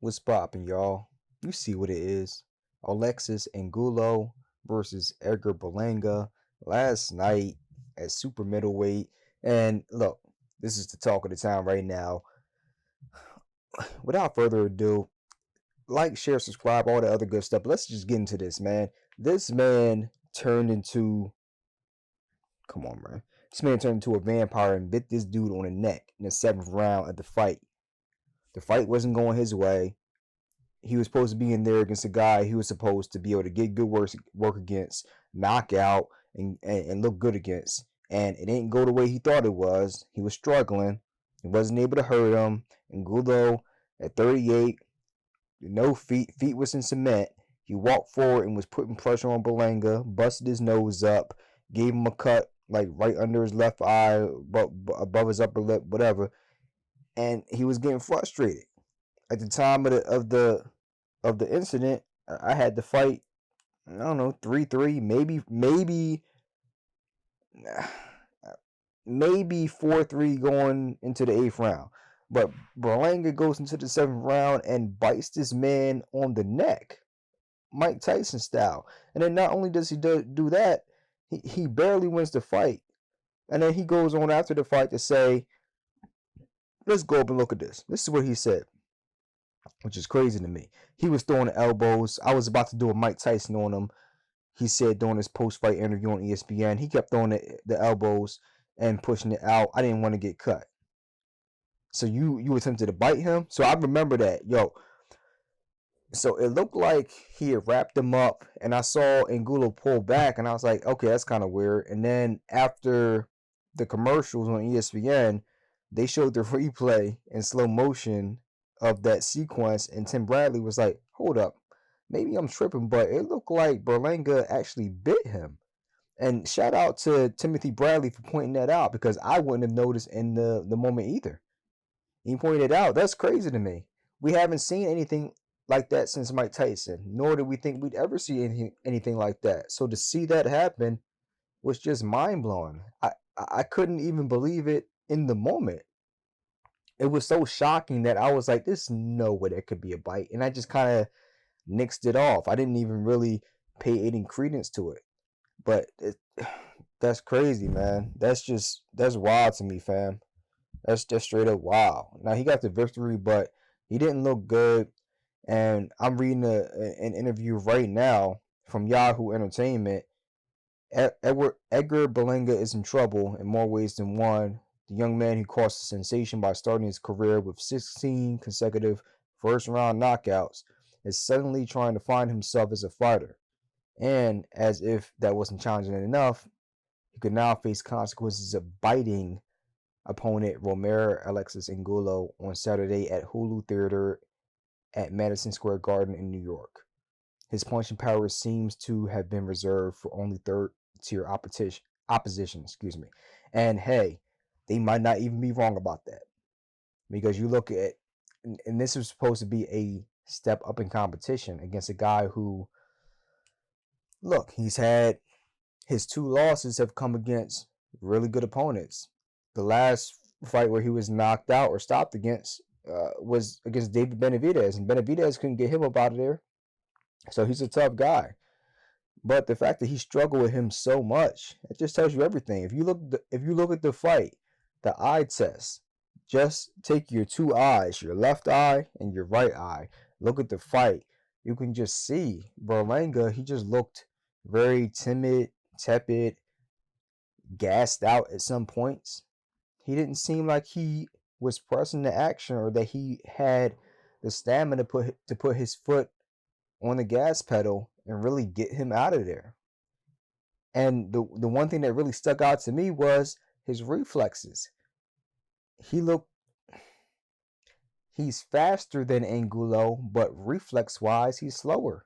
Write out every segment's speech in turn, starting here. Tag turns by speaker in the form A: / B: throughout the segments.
A: What's poppin', y'all? You see what it is. Alexis Angulo versus Edgar Berlanga last night at super middleweight. And look, this is the talk of the town right now. Without further ado, like, share, subscribe, all the other good stuff. But let's just get into this, man. This man turned into, come on, man. This man turned into a vampire and bit this dude on the neck in the 7th round of the fight. The fight wasn't going his way. He was supposed to be in there against a guy he was supposed to be able to get good work against, knock out, and look good against. And it didn't go the way he thought it was. He was struggling. He wasn't able to hurt him. And Gulo, at 38, no feet was in cement. He walked forward and was putting pressure on Berlanga, busted his nose up, gave him a cut like right under his left eye, above his upper lip, whatever. And he was getting frustrated. At the time of the incident, I had to fight, I don't know, 3-3, maybe 4-3 going into the 8th round. But Berlanga goes into the 7th round and bites this man on the neck, Mike Tyson style. And then not only does he do that, he barely wins the fight. And then he goes on after the fight to say, let's go up and look at this. This is what he said, which is crazy to me. He was throwing elbows. I was about to do a Mike Tyson on him. He said during his post-fight interview on ESPN, he kept throwing the elbows and pushing it out. I didn't want to get cut. So you attempted to bite him? So I remember that. Yo. So it looked like he had wrapped him up, and I saw Angulo pull back, and I was like, okay, that's kind of weird. And then after the commercials on ESPN, they showed the replay in slow motion of that sequence, and Tim Bradley was like, hold up, maybe I'm tripping, but it looked like Berlanga actually bit him. And shout out to Timothy Bradley for pointing that out, because I wouldn't have noticed in the moment either. He pointed it out. That's crazy to me. We haven't seen anything like that since Mike Tyson, nor did we think we'd ever see anything like that. So to see that happen was just mind-blowing. I couldn't even believe it in the moment. It was so shocking that I was like, there's no way that could be a bite. And I just kind of nixed it off. I didn't even really pay any credence to it. But that's crazy, man. That's wild to me, fam. That's just straight up wild. Now, he got the victory, but he didn't look good. And I'm reading an interview right now from Yahoo Entertainment. Edgar Berlanga is in trouble in more ways than one. The young man who caused a sensation by starting his career with 16 consecutive first-round knockouts is suddenly trying to find himself as a fighter. And as if that wasn't challenging enough, he could now face consequences of biting opponent Romer Alexis Angulo on Saturday at Hulu Theater at Madison Square Garden in New York. His punching power seems to have been reserved for only third-tier opposition. And hey, they might not even be wrong about that, because you look at, and this was supposed to be a step up in competition against a guy who, look, he's had his 2 losses have come against really good opponents. The last fight where he was knocked out or stopped against was against David Benavidez, and Benavidez couldn't get him up out of there. So he's a tough guy. But the fact that he struggled with him so much, it just tells you everything. If you look at the fight, the eye test, just take your 2 eyes, your left eye and your right eye. Look at the fight. You can just see Berlanga, he just looked very timid, tepid, gassed out at some points. He didn't seem like he was pressing the action, or that he had the stamina to put his foot on the gas pedal and really get him out of there. And the one thing that really stuck out to me was his reflexes. He's faster than Angulo, but reflex-wise, he's slower.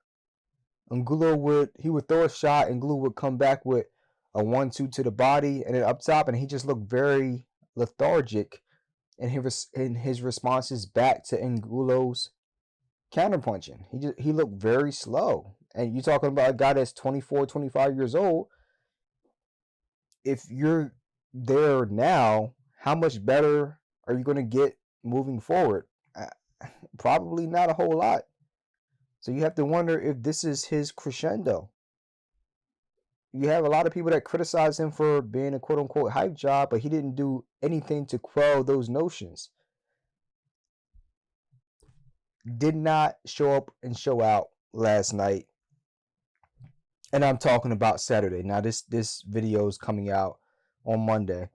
A: Angulo would throw a shot, and Angulo would come back with a 1-2 to the body and then up top, and he just looked very lethargic in his responses back to Angulo's counterpunching. He looked very slow. And you're talking about a guy that's 24, 25 years old. If you're there now, how much better are you going to get moving forward? Probably not a whole lot. So you have to wonder if this is his crescendo. You have a lot of people that criticize him for being a quote unquote hype job, but he didn't do anything to quell those notions. Did not show up and show out last night. And I'm talking about Saturday. Now this video is coming out on Monday.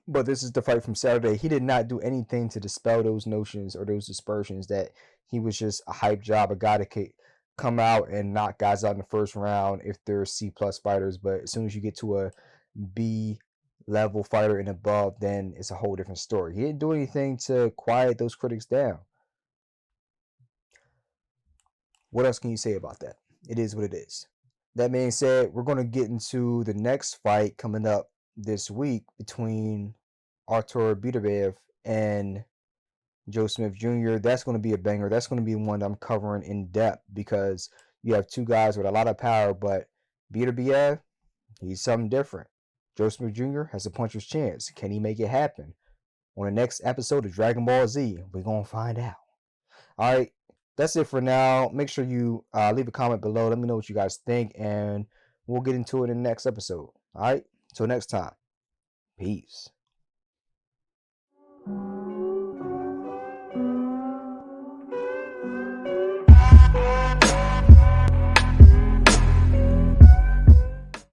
A: But this is the fight from Saturday. He did not do anything to dispel those notions or those dispersions that he was just a hype job, a guy that could come out and knock guys out in the first round if they're C+ fighters. But as soon as you get to a B level fighter and above, then it's a whole different story. He didn't do anything to quiet those critics down. What else can you say about that? It is what it is. That being said, we're going to get into the next fight coming up this week between Artur Beterbiev and Joe Smith Jr. That's going to be a banger. That's going to be one I'm covering in depth because you have two guys with a lot of power, but Beterbiev, he's something different. Joe Smith Jr. has a puncher's chance. Can he make it happen? On the next episode of Dragon Ball Z, we're going to find out. All right, that's it for now. Make sure you leave a comment below. Let me know what you guys think, and we'll get into it in the next episode. All right, till next time. Peace.